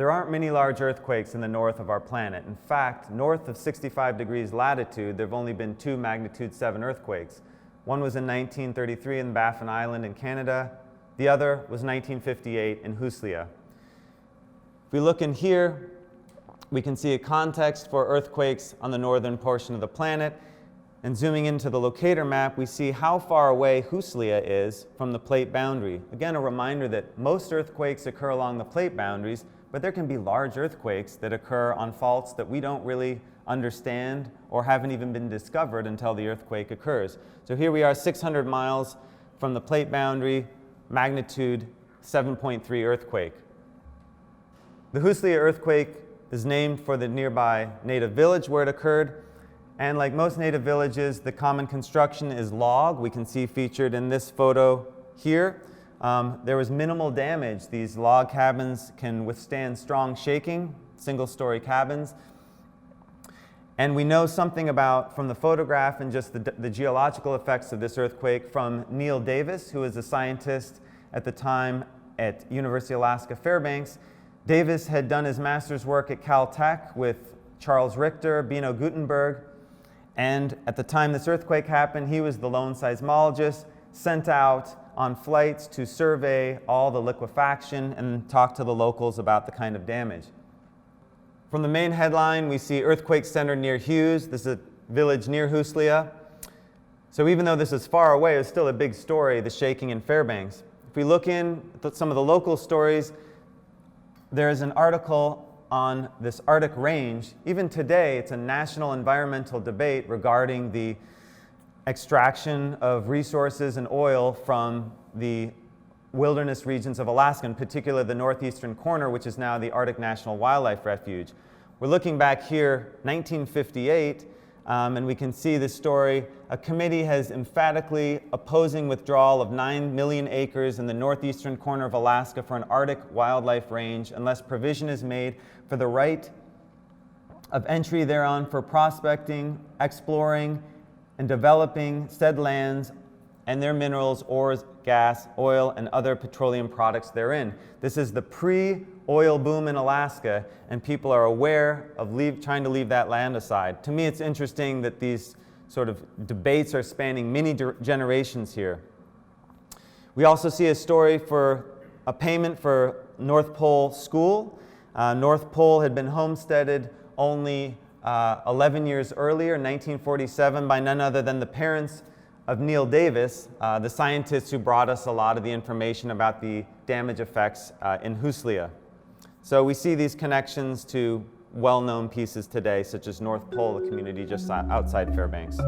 there aren't many large earthquakes in the north of our planet. In fact, north of 65 degrees latitude, there have only been 2 magnitude 7 earthquakes. One was in 1933 in Baffin Island in Canada. The other was 1958 in Huslia. If we look in here, we can see a context for earthquakes on the northern portion of the planet. And zooming into the locator map, we see how far away Huslia is from the plate boundary. Again, a reminder that most earthquakes occur along the plate boundaries, but there can be large earthquakes that occur on faults that we don't really understand or haven't even been discovered until the earthquake occurs. So here we are 600 miles from the plate boundary, magnitude 7.3 earthquake. The Huslia earthquake is named for the nearby native village where it occurred. And like most native villages, the common construction is log. We can see featured in this photo here. There was minimal damage. These log cabins can withstand strong shaking, single-story cabins. And we know something about, from the photograph and just the geological effects of this earthquake, from Neil Davis, who was a scientist at the time at University of Alaska Fairbanks. Davis had done his master's work at Caltech with Charles Richter, Bino Gutenberg. And at the time this earthquake happened, he was the lone seismologist sent out on flights to survey all the liquefaction and talk to the locals about the kind of damage. From the main headline, we see earthquake center near Hughes. This is a village near Huslia. So even though this is far away, it's still a big story, the shaking in Fairbanks. If we look in at some of the local stories, there is an article on this Arctic range. Even today, it's a national environmental debate regarding the extraction of resources and oil from the wilderness regions of Alaska, in particular the northeastern corner, which is now the Arctic National Wildlife Refuge. We're looking back here, 1958, and we can see this story. A committee has emphatically opposing withdrawal of 9 million acres in the northeastern corner of Alaska for an Arctic wildlife range unless provision is made for the right of entry thereon for prospecting, exploring, and developing said lands and their minerals, ores, gas, oil, and other petroleum products therein. This is the pre-oil boom in Alaska, and people are aware of trying to leave that land aside. To me, it's interesting that these sort of debates are spanning many generations here. We also see a story for a payment for North Pole School. North Pole had been homesteaded only 11 years earlier, in 1947, by none other than the parents of Neil Davis, the scientist who brought us a lot of the information about the damage effects in Huslia. So we see these connections to well-known pieces today, such as North Pole, a community just outside Fairbanks.